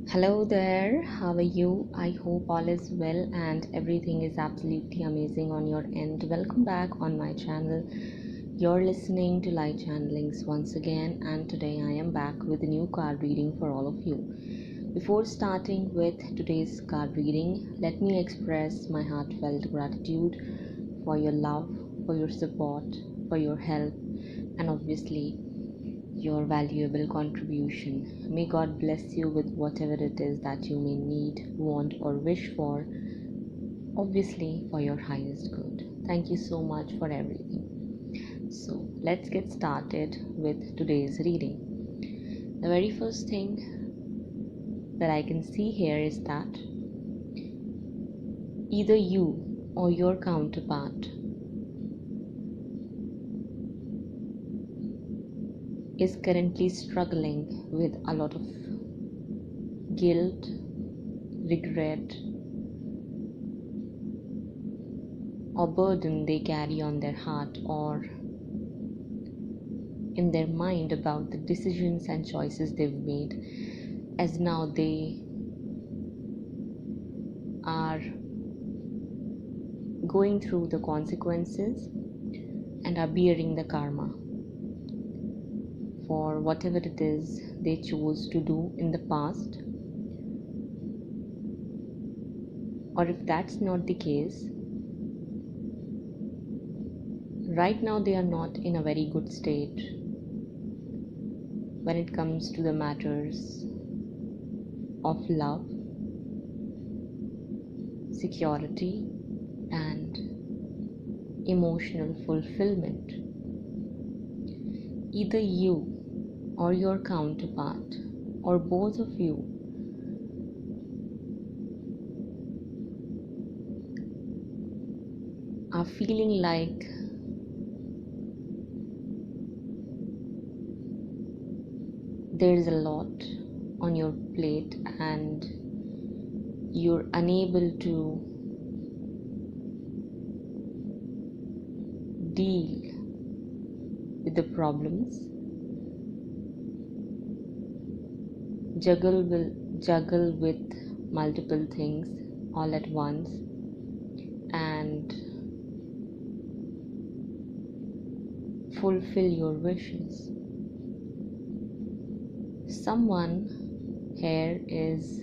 Hello there, how are you? I hope all is well and everything is absolutely amazing on your end. Welcome back on my channel. You're listening to Light Channelings once again, and today I am back with a new card reading for all of you. Before starting with today's card reading, let me express my heartfelt gratitude for your love, for your support, for your help, and obviously your valuable contribution. May God bless you with whatever it is that you may need, want, or wish for, obviously for your highest good. Thank you so much for everything. So, let's get started with today's reading. The very first thing that I can see here is that either you or your counterpart is currently struggling with a lot of guilt, regret, or burden they carry on their heart or in their mind about the decisions and choices they've made, as now they are going through the consequences and are bearing the karma for whatever it is they chose to do in the past. Or if that's not the case, right now they are not in a very good state when it comes to the matters of love, security, and emotional fulfillment. Either you or your counterpart, or both of you, are feeling like there's a lot on your plate and you're unable to deal with the problems, juggle with multiple things all at once, and fulfill your wishes. Someone here is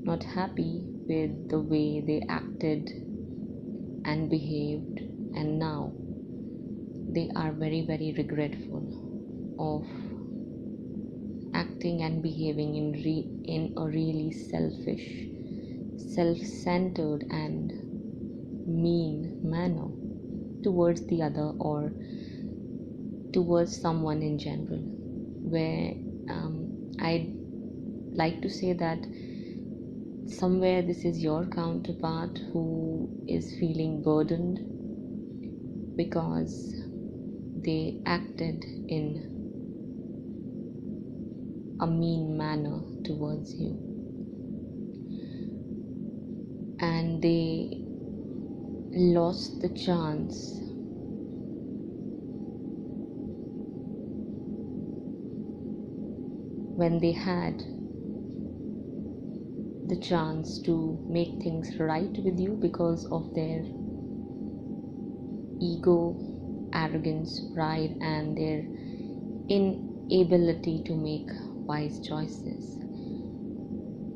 not happy with the way they acted and behaved, and now they are very regretful of acting and behaving in a really selfish, self-centered and mean manner towards the other or towards someone in general, where I'd like to say that somewhere this is your counterpart who is feeling burdened because they acted in a mean manner towards you, and they lost the chance when they had the chance to make things right with you because of their ego, arrogance, pride, and their inability to make wise choices.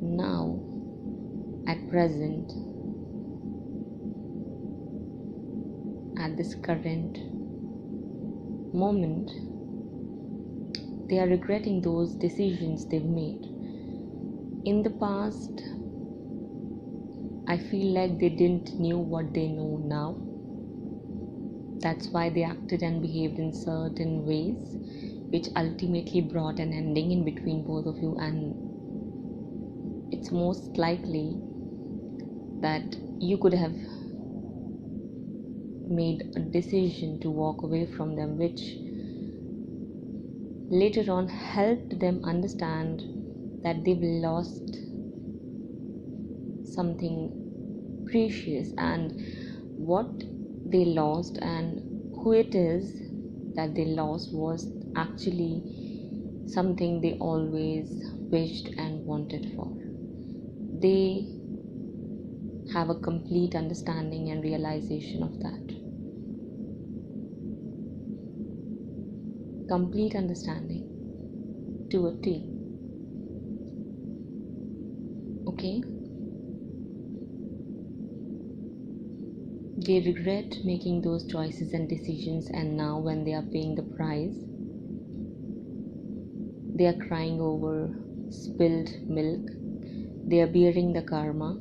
Now, at present, at this current moment, they are regretting those decisions they've made. In the past, I feel like they didn't know what they know now. That's why they acted and behaved in certain ways, which ultimately brought an ending in between both of you, and it's most likely that you could have made a decision to walk away from them, which later on helped them understand that they've lost something precious, and what they lost and who it is that they lost was actually something they always wished and wanted for. They have a complete understanding and realization of that. Complete understanding to a T. Okay? They regret making those choices and decisions, and now when they are paying the price, they are crying over spilled milk. They are bearing the karma.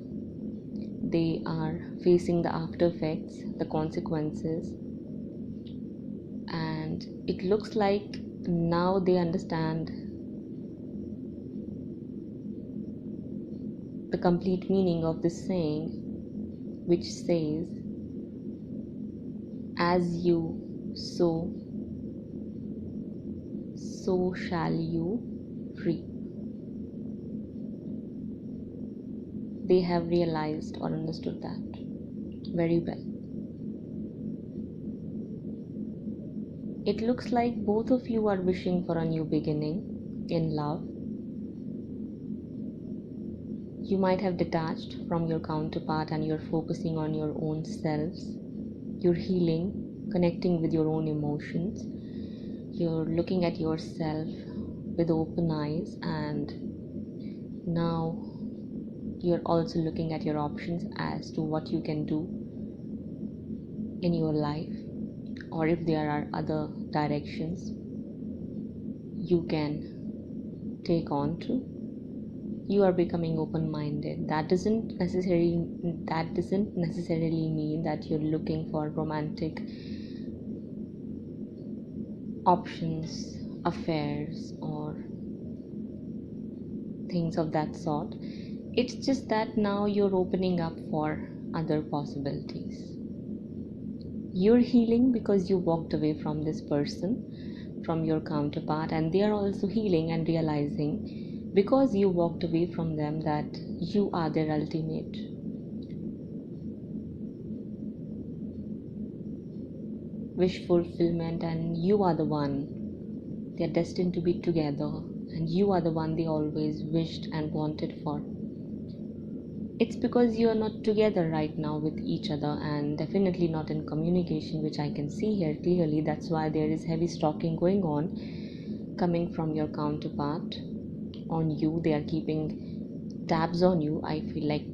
They are facing the after effects, the consequences, and it looks like now they understand the complete meaning of this saying, which says, as you sow, so shall you reap. They have realized or understood that very well. It looks like both of you are wishing for a new beginning in love. You might have detached from your counterpart and you're focusing on your own selves. You're healing, connecting with your own emotions. You're looking at yourself with open eyes, and now you're also looking at your options as to what you can do in your life, or if there are other directions you can take on to. You are becoming open-minded. That doesn't necessarily mean that you're looking for romantic options, affairs, or things of that sort. It's just that now you're opening up for other possibilities. You're healing because you walked away from this person, from your counterpart, and they are also healing and realizing, because you walked away from them, that you are their ultimate wish fulfillment, and you are the one they're destined to be together, and you are the one they always wished and wanted for. It's because you are not together right now with each other, and definitely not in communication, which I can see here clearly. That's why there is heavy stalking going on, coming from your counterpart on you. They are keeping tabs on you. I feel like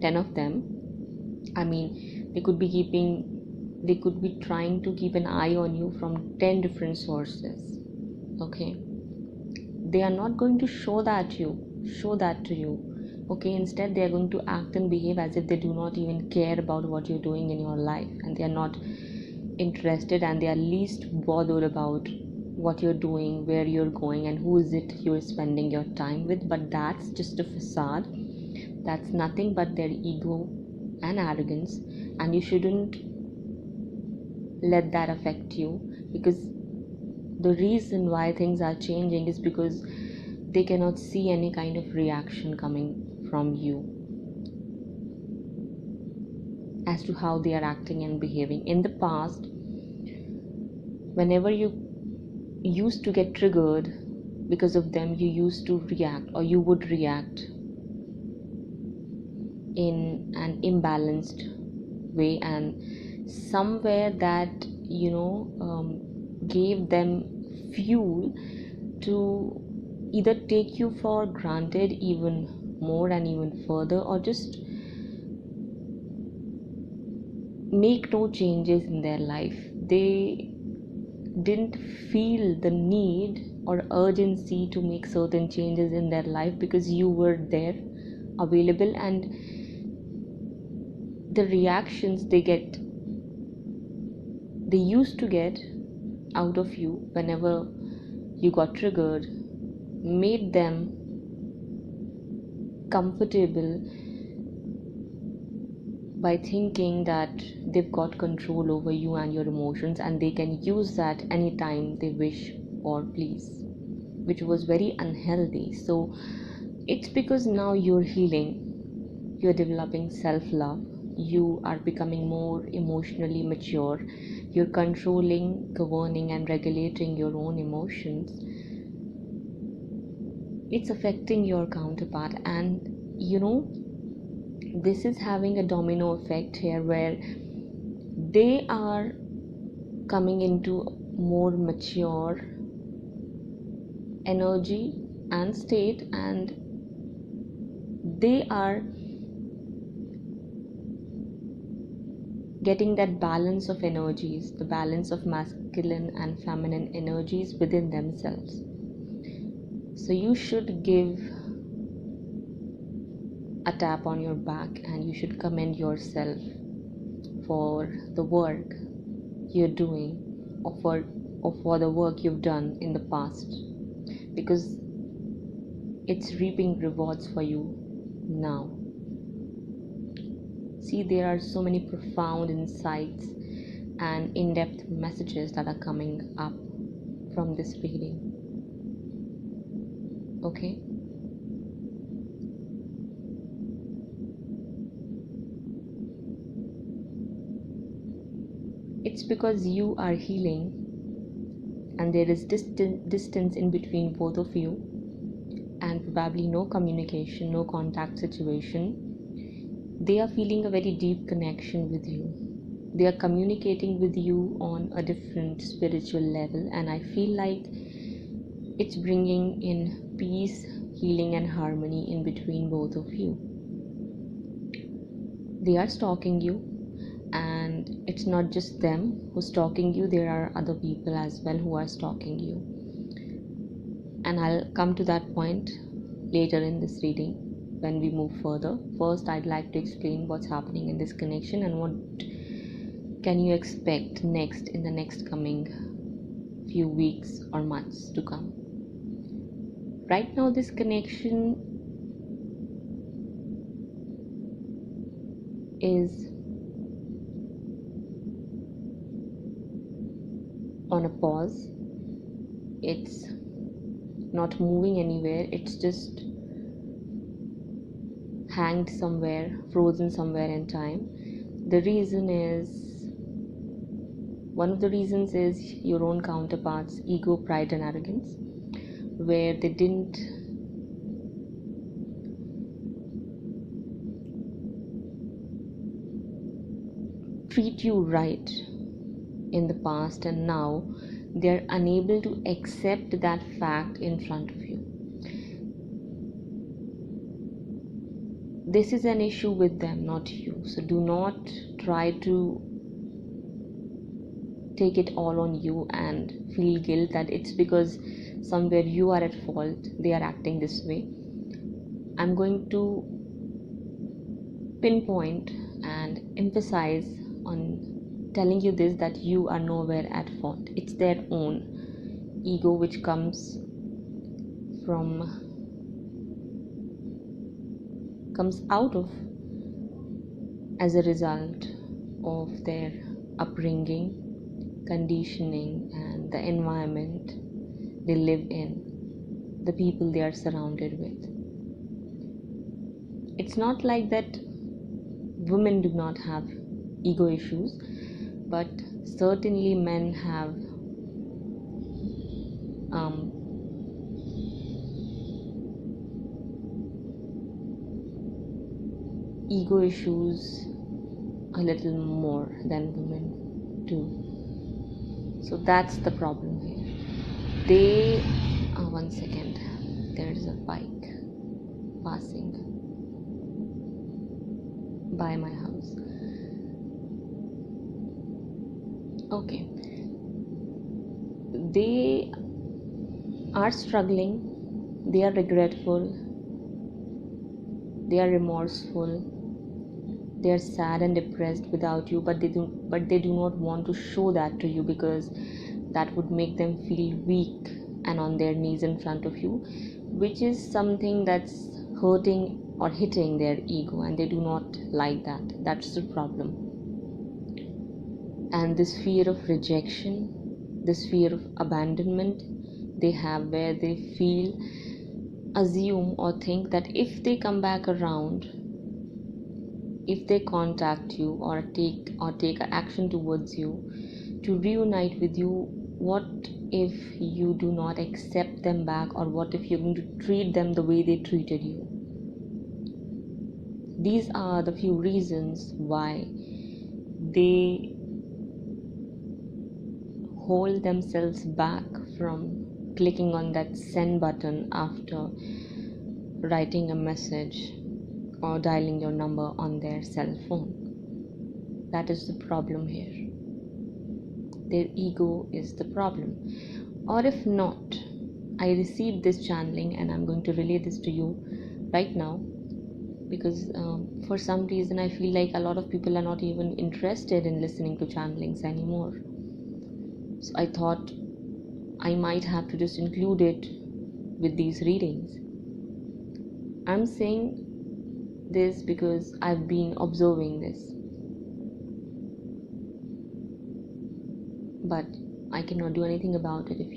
10 of them. I mean, they could be trying to keep an eye on you from 10 different sources. Okay, they are not going to show that to you. Okay, instead they are going to act and behave as if they do not even care about what you're doing in your life, and they are not interested, and they are least bothered about what you're doing, where you're going, and who is it you're spending your time with. But that's just a facade. That's nothing but their ego and arrogance, and you shouldn't let that affect you, because the reason why things are changing is because they cannot see any kind of reaction coming from you as to how they are acting and behaving. In the past, whenever you used to get triggered because of them, you used to react, or you would react in an imbalanced way, and somewhere that gave them fuel to either take you for granted even more and even further, or just make no changes in their life. They didn't feel the need or urgency to make certain changes in their life because you were there, available, and the reactions they used to get out of you whenever you got triggered made them comfortable by thinking that they've got control over you and your emotions, and they can use that anytime they wish or please, which was very unhealthy. So it's because now you're healing, you're developing self-love, you are becoming more emotionally mature. You're controlling, governing, and regulating your own emotions. It's affecting your counterpart, and this is having a domino effect here, where they are coming into more mature energy and state, and they are getting that balance of energies, the balance of masculine and feminine energies within themselves. So you should give a tap on your back, and you should commend yourself for the work you're doing, or for the work you've done in the past, because it's reaping rewards for you now. See, there are so many profound insights and in-depth messages that are coming up from this reading. Okay? It's because you are healing, and there is distance in between both of you, and probably no communication, no contact situation. They are feeling a very deep connection with you. They are communicating with you on a different spiritual level, and I feel like it's bringing in peace, healing, and harmony in between both of you. They are stalking you, and it's not just them who's stalking you. There are other people as well who are stalking you, and I'll come to that point later in this reading when we move further. First, I'd like to explain what's happening in this connection and what can you expect next in the next coming few weeks or months to come. Right now, this connection is on a pause. It's not moving anywhere. It's just hanged somewhere, frozen somewhere in time. One of the reasons is your own counterparts' ego, pride, and arrogance, where they didn't treat you right in the past, and now they're unable to accept that fact in front of you. This is an issue with them, not you. So do not try to take it all on you and feel guilt that it's because somewhere you are at fault, they are acting this way. I'm going to pinpoint and emphasize on telling you this, that you are nowhere at fault. It's their own ego which comes out of as a result of their upbringing, conditioning, and the environment they live in, the people they are surrounded with. It's not like that women do not have ego issues, but certainly men have ego issues a little more than women do. So that's the problem here. One second, there's a bike passing by my house. Okay, they are struggling, they are regretful, they are remorseful, they are sad and depressed without you, but they do not want to show that to you, because that would make them feel weak and on their knees in front of you, which is something that's hurting or hitting their ego, and they do not like that. That's the problem. And this fear of rejection, this fear of abandonment they have, where they assume or think that if they come back around, if they contact you or take action towards you to reunite with you, what if you do not accept them back, or what if you're going to treat them the way they treated you? These are the few reasons why they hold themselves back from clicking on that send button after writing a message or dialing your number on their cell phone. That is the problem here. Their ego is the problem. Or if not, I received this channeling and I'm going to relay this to you right now, because for some reason I feel like a lot of people are not even interested in listening to channelings anymore. So I thought I might have to just include it with these readings. I'm saying this because I've been observing this, but I cannot do anything about it. If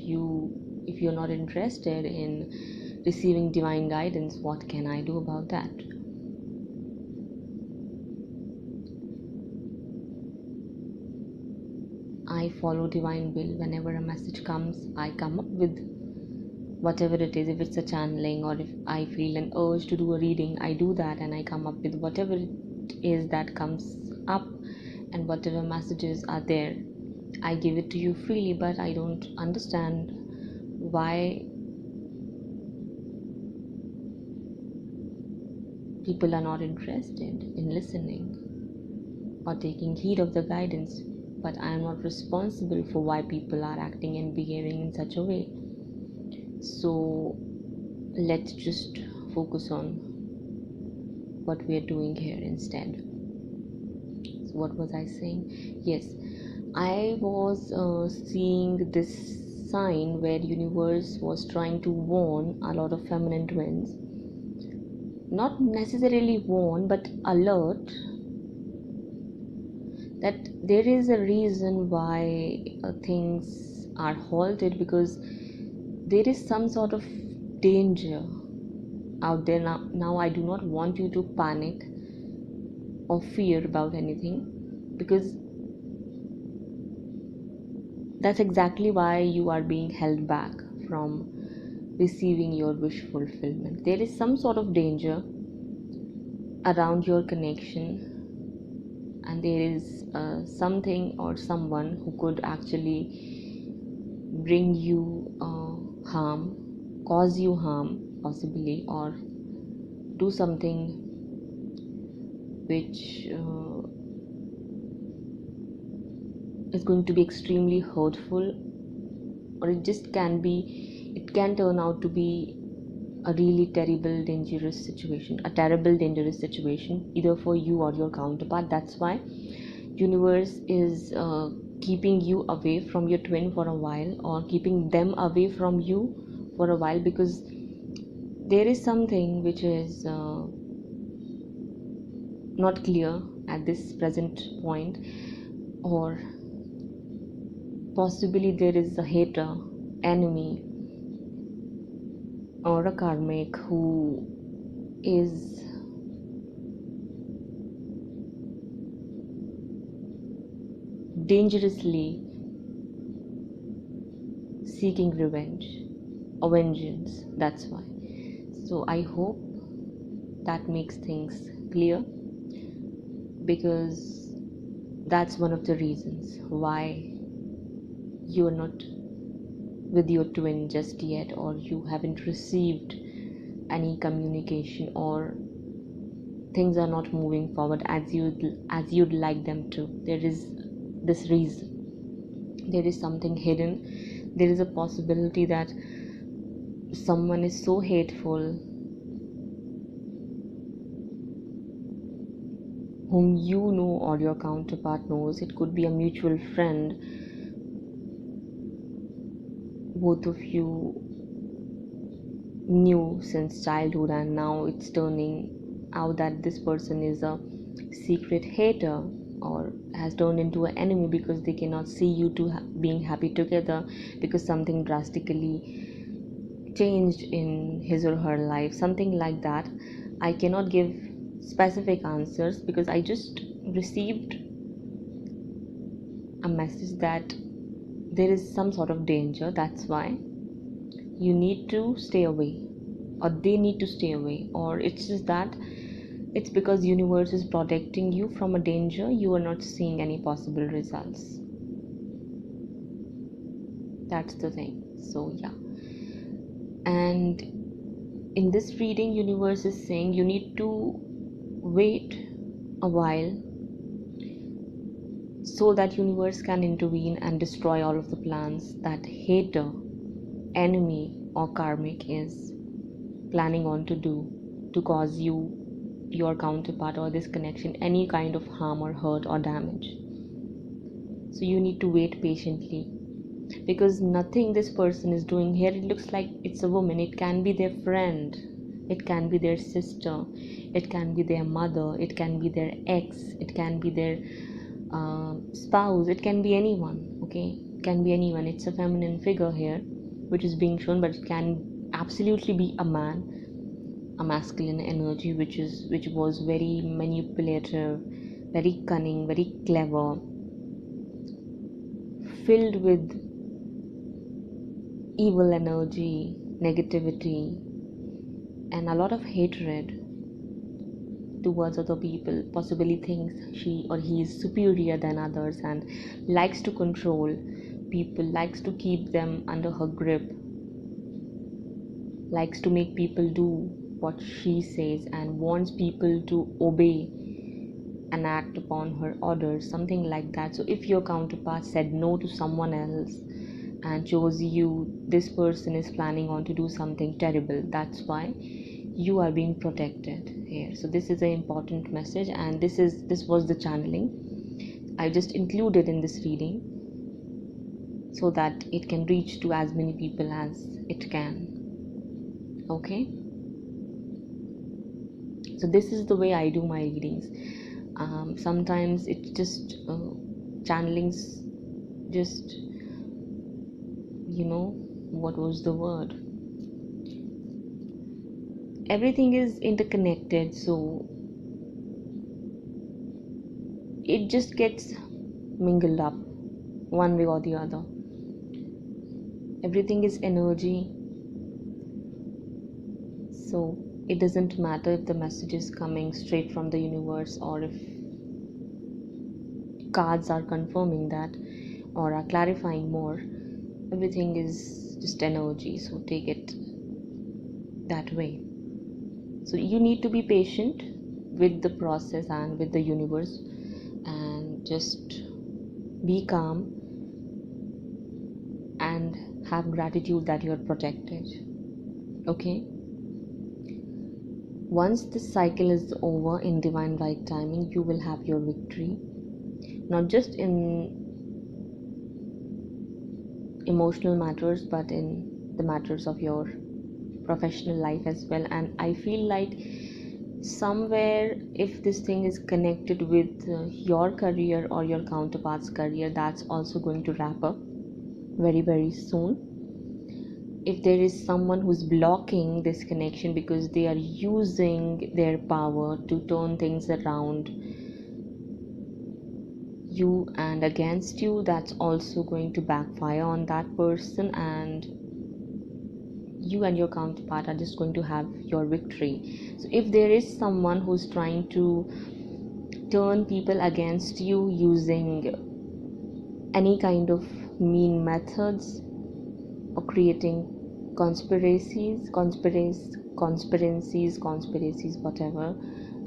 you're not interested in receiving divine guidance, what can I do about that? I follow divine will. Whenever a message comes, I come up with whatever it is. If it's a channeling, or if I feel an urge to do a reading, I do that, and I come up with whatever it is that comes up, and whatever messages are there, I give it to you freely. But I don't understand why people are not interested in listening or taking heed of the guidance. But I am not responsible for why people are acting and behaving in such a way. So let's just focus on what we are doing here instead. So what was I saying? Yes, I was seeing this sign where universe was trying to warn a lot of feminine twins. Not necessarily warn, but alert that there is a reason why things are halted, because there is some sort of danger out there now. Now I do not want you to panic or fear about anything, because that's exactly why you are being held back from receiving your wish fulfillment. There is some sort of danger around your connection, and there is something or someone who could actually bring you harm, cause you harm possibly, or do something which is going to be extremely hurtful, or it can turn out to be a really terrible dangerous situation, either for you or your counterpart. That's why universe is keeping you away from your twin for a while, or keeping them away from you for a while, because there is something which is not clear at this present point, or possibly there is a hater, enemy, or a karmic who is dangerously seeking revenge or vengeance. That's why. So I hope that makes things clear, because that's one of the reasons why you are not with your twin just yet, or you haven't received any communication, or things are not moving forward as you'd like them to. There is this reason. There is something hidden. There is a possibility that someone is so hateful, whom you know or your counterpart knows. It could be a mutual friend. Both of you knew since childhood, and now it's turning out that this person is a secret hater, or has turned into an enemy, because they cannot see you two being happy together, because something drastically changed in his or her life, something like that. I cannot give specific answers, because I just received a message that there is some sort of danger. That's why you need to stay away, or they need to stay away, or it's just that it's because universe is protecting you from a danger you are not seeing any possible results. That's the thing. So yeah, and in this reading universe is saying you need to wait a while so that universe can intervene and destroy all of the plans that hater, enemy or karmic is planning on to do to cause you, your counterpart or this connection any kind of harm or hurt or damage. So you need to wait patiently, because nothing this person is doing here, it looks like it's a woman. It can be their friend, it can be their sister, it can be their mother, it can be their ex, it can be their spouse, it can be anyone. Okay, it can be anyone. It's a feminine figure here which is being shown, but it can absolutely be a man, a masculine energy which was very manipulative, very cunning, very clever, filled with evil energy, negativity, and a lot of hatred towards other people. Possibly thinks she or he is superior than others and likes to control people, likes to keep them under her grip, likes to make people do what she says and wants people to obey and act upon her orders, something like that. So if your counterpart said no to someone else and chose you, this person is planning on to do something terrible. That's why you are being protected here. So this is an important message, and this was the channeling I just included in this reading so that it can reach to as many people as it can. Okay, so this is the way I do my readings. Sometimes it's just channelings, just what was the word, everything is interconnected, so it just gets mingled up one way or the other. Everything is energy, so it doesn't matter if the message is coming straight from the universe or if cards are confirming that or are clarifying more. Everything is just energy, so take it that way. So you need to be patient with the process and with the universe, and just be calm and have gratitude that you're protected. Okay, once this cycle is over in divine right timing, you will have your victory, not just in emotional matters but in the matters of your professional life as well. And I feel like somewhere, if this thing is connected with your career or your counterpart's career, that's also going to wrap up very, very soon. If there is someone who's blocking this connection because they are using their power to turn things around you and against you, that's also going to backfire on that person, and you and your counterpart are just going to have your victory. So if there is someone who's trying to turn people against you using any kind of mean methods or creating conspiracies, whatever,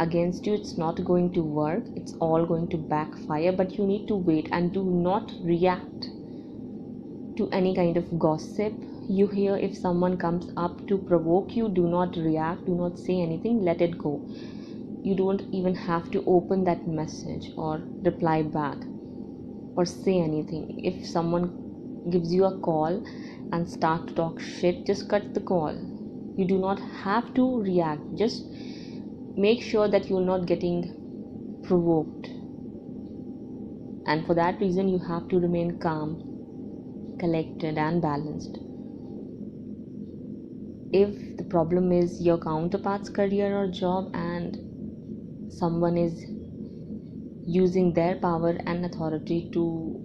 against you, it's not going to work. It's all going to backfire. But you need to wait and do not react to any kind of gossip you hear. If someone comes up to provoke you, do not react, do not say anything, let it go. You don't even have to open that message or reply back or say anything. If someone gives you a call and start to talk shit, just cut the call. You do not have to react. Just make sure that you're not getting provoked, and for that reason you have to remain calm, collected and balanced. If the problem is your counterpart's career or job and someone is using their power and authority to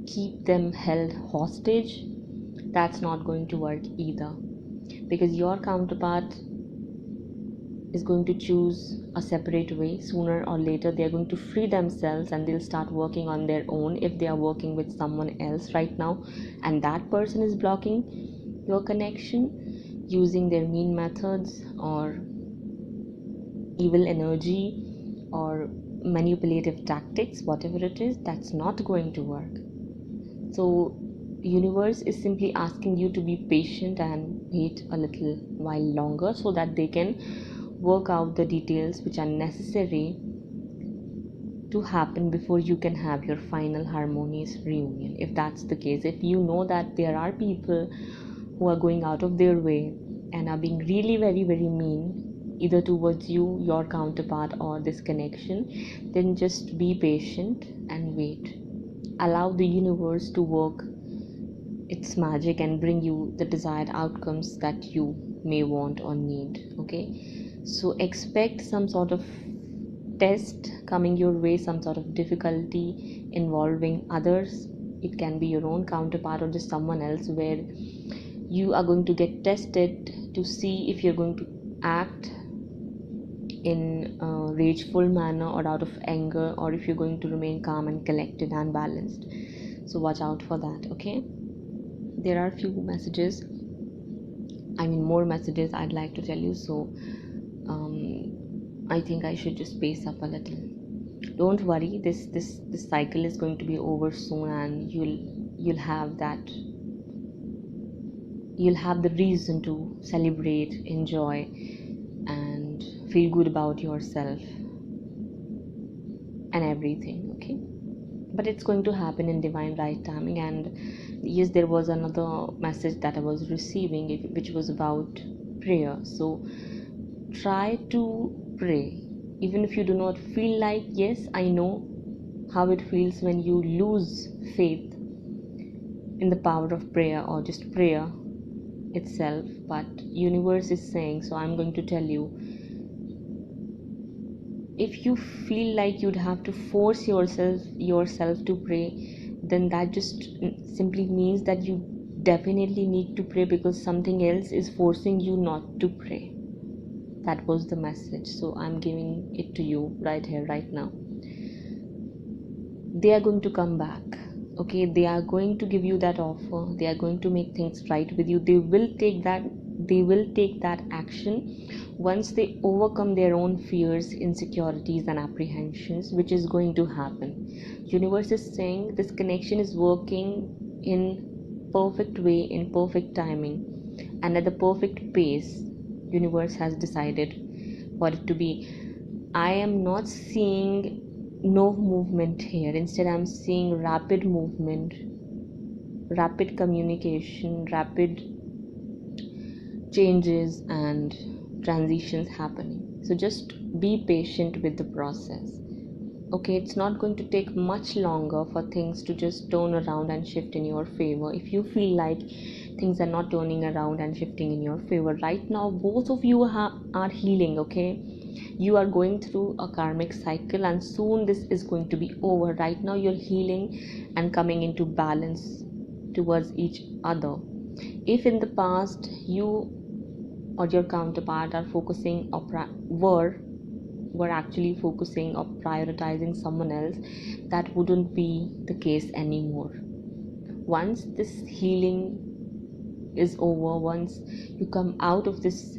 keep them held hostage, that's not going to work either, because your counterpart is going to choose a separate way. Sooner or later they are going to free themselves and they'll start working on their own. If they are working with someone else right now and that person is blocking your connection using their mean methods or evil energy or manipulative tactics, whatever it is, that's not going to work. So universe is simply asking you to be patient and wait a little while longer so that they can work out the details which are necessary to happen before you can have your final harmonious reunion. If that's the case, if you know that there are people who are going out of their way and are being really very very mean either towards you, your counterpart, or this connection, then just be patient and wait. Allow the universe to work its magic and bring you the desired outcomes that you may want or need. Okay, so expect some sort of test coming your way, some sort of difficulty involving others. It can be your own counterpart or just someone else, where you are going to get tested to see if you're going to act in a rageful manner or out of anger, or if you're going to remain calm and collected and balanced. So watch out for that. Okay, there are a few messages, more messages I'd like to tell you, so I think I should just pace up a little. Don't worry, this cycle is going to be over soon, and you'll have the reason to celebrate, enjoy, and feel good about yourself and everything. Okay, but it's going to happen in divine right timing. And yes, there was another message that I was receiving, which was about prayer. So try to pray even if you do not feel like. Yes, I know how it feels when you lose faith in the power of prayer or just prayer itself, but universe is saying, so I'm going to tell you, if you feel like you'd have to force yourself to pray, then that just simply means that you definitely need to pray, because something else is forcing you not to pray. That was the message, so I'm giving it to you right here, right now. They are going to come back. Okay, they are going to give you that offer. They are going to make things right with you. They will take that action once they overcome their own fears, insecurities, and apprehensions, which is going to happen. Universe is saying this connection is working in perfect way, in perfect timing, and at the perfect pace universe has decided for it to be. I am not seeing no movement here. Instead, I'm seeing rapid movement, rapid communication, rapid changes and transitions happening. So just be patient with the process. Okay, it's not going to take much longer for things to just turn around and shift in your favor. If you feel like things are not turning around and shifting in your favor right now, both of you are healing. Okay, you are going through a karmic cycle and soon this is going to be over. Right now you're healing and coming into balance towards each other. If in the past you or your counterpart are focusing or were actually focusing or prioritizing someone else, that wouldn't be the case anymore. Once this healing is over, once you come out of this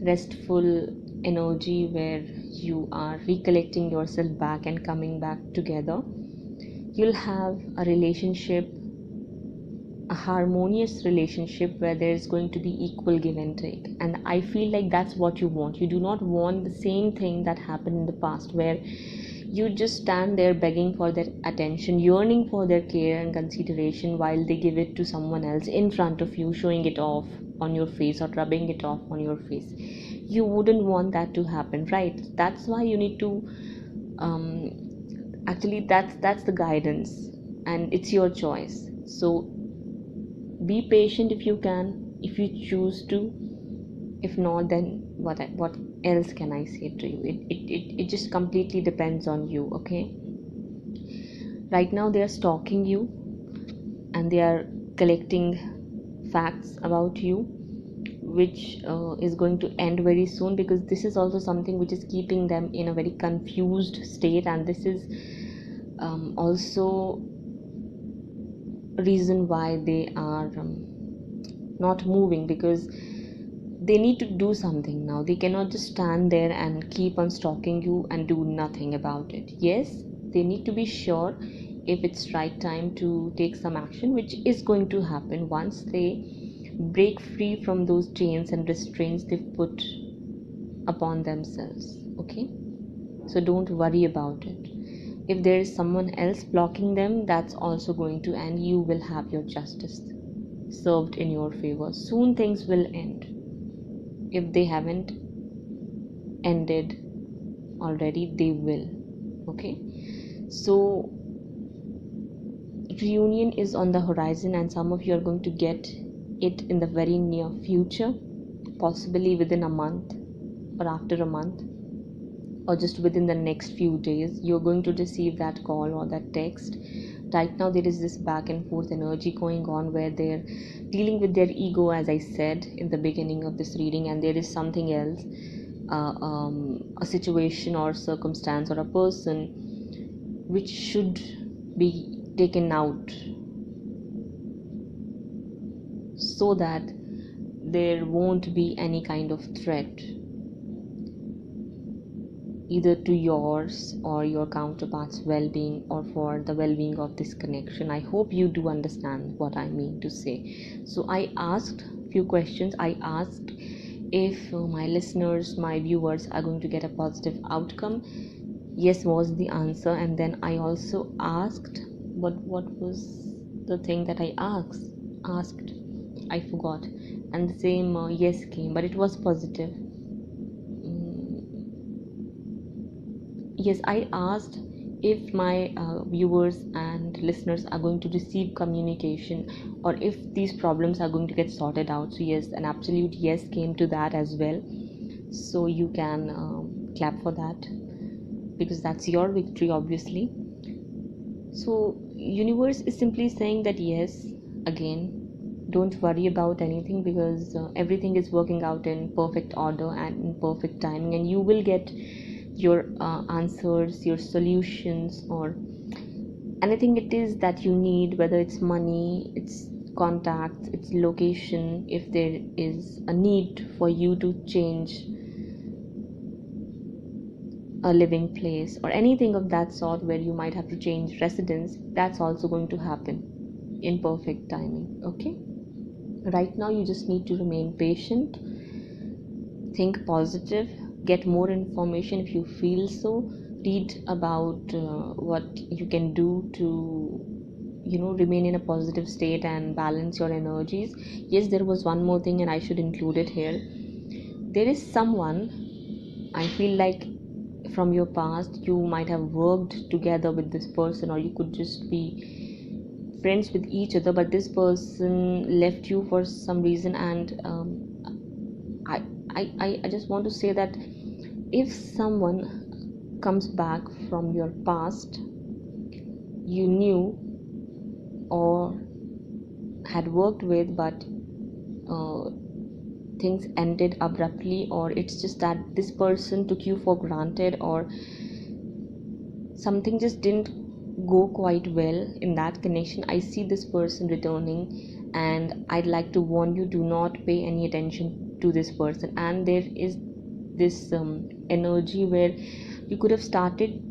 restful energy where you are recollecting yourself back and coming back together, you'll have a relationship, a harmonious relationship where there is going to be equal give and take. And I feel like that's what you want. You do not want the same thing that happened in the past, where you just stand there begging for their attention, yearning for their care and consideration, while they give it to someone else in front of you, showing it off on your face or rubbing it off on your face. You wouldn't want that to happen, right? That's why you need to actually that's the guidance, and it's your choice. So be patient if you can, if you choose to. If not, then what else can I say to you? It just completely depends on you. Okay, right now they are stalking you and they are collecting facts about you, which is going to end very soon, because this is also something which is keeping them in a very confused state, and this is also reason why they are not moving, because they need to do something now. They cannot just stand there and keep on stalking you and do nothing about it. Yes, they need to be sure if it's right time to take some action, which is going to happen once they break free from those chains and restraints they've put upon themselves. Okay, so don't worry about it. If there is someone else blocking them, that's also going to end. You will have your justice served in your favor. Soon things will end. If they haven't ended already, they will. Okay, so reunion is on the horizon, and some of you are going to get it in the very near future, possibly within a month or after a month, or just within the next few days. You're going to receive that call or that text. Right now there is this back and forth energy going on where they're dealing with their ego, as I said in the beginning of this reading, and there is something else, a situation or circumstance or a person which should be taken out so that there won't be any kind of threat either to yours or your counterpart's well-being, or for the well-being of this connection. I hope you do understand what I mean to say. So I asked few questions. I asked if my listeners, my viewers are going to get a positive outcome. Yes was the answer. And then I also asked, what was the thing that I asked, I forgot, and the same yes came, but it was positive. Yes, I asked if my viewers and listeners are going to receive communication, or if these problems are going to get sorted out. So yes, an absolute yes came to that as well. So you can clap for that, because that's your victory, obviously. So universe is simply saying that yes, again, don't worry about anything, because everything is working out in perfect order and in perfect timing, and you will get your answers, your solutions, or anything it is that you need, whether it's money, it's contacts, it's location, if there is a need for you to change a living place or anything of that sort, where you might have to change residence, that's also going to happen in perfect timing. Okay, right now you just need to remain patient, think positive, get more information if you feel so, read about what you can do to remain in a positive state and balance your energies. Yes, there was one more thing, and I should include it here. There is someone, I feel like, from your past. You might have worked together with this person, or you could just be friends with each other, but this person left you for some reason. And I just want to say that if someone comes back from your past, you knew or had worked with, but things ended abruptly, or it's just that this person took you for granted, or something just didn't go quite well in that connection. I see this person returning, and I'd like to warn you, do not pay any attention to this person. And there is this energy where you could have started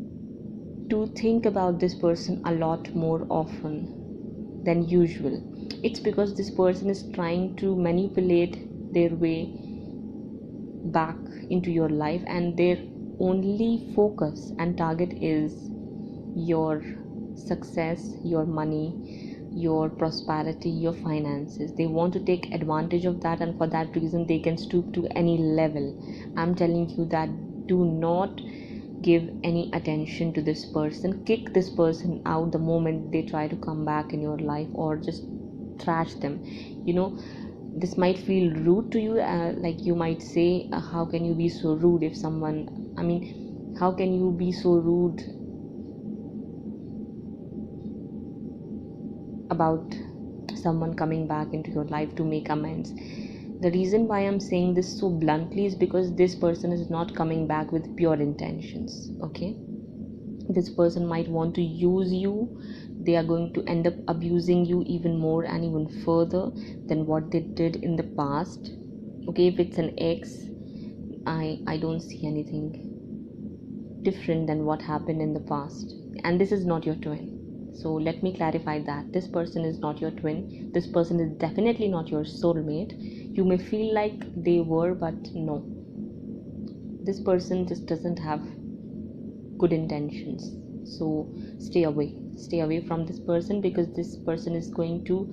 to think about this person a lot more often than usual. It's because this person is trying to manipulate their way back into your life, and their only focus and target is your success, your money, your prosperity, your finances. They want to take advantage of that, and for that reason they can stoop to any level. I'm telling you that do not give any attention to this person. Kick this person out the moment they try to come back in your life, or just trash them. This might feel rude to you, like you might say, how can you be so rude? If someone, I mean, how can you be so rude about someone coming back into your life to make amends? The reason why I'm saying this so bluntly is because this person is not coming back with pure intentions. Okay, this person might want to use you. They are going to end up abusing you even more and even further than what they did in the past. Okay, if it's an ex, I don't see anything different than what happened in the past. And this is not your twin. So let me clarify that this person is not your twin. This person is definitely not your soulmate. You may feel like they were, but no, this person just doesn't have good intentions. So stay away from this person, because this person is going to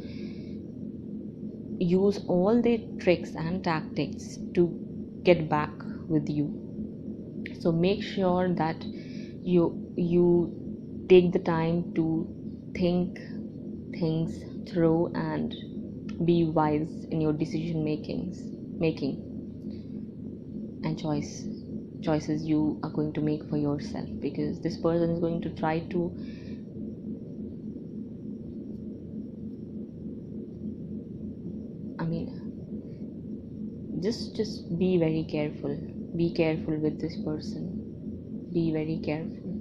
use all their tricks and tactics to get back with you. So make sure that you take the time to think things through and be wise in your decision making and choices you are going to make for yourself, because this person is going to try to, I mean, just be very careful. Be careful with this person. Be very careful.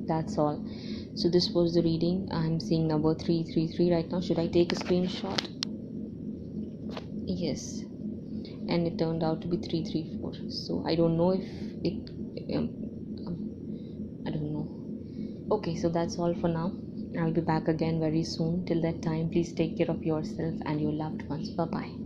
That's all. So this was the reading. I'm seeing number 333 right now. Should I take a screenshot? Yes, and it turned out to be 334. So I don't know if it um, I don't know. Okay, so that's all for now. I'll be back again very soon. Till that time, please take care of yourself and your loved ones. Bye bye.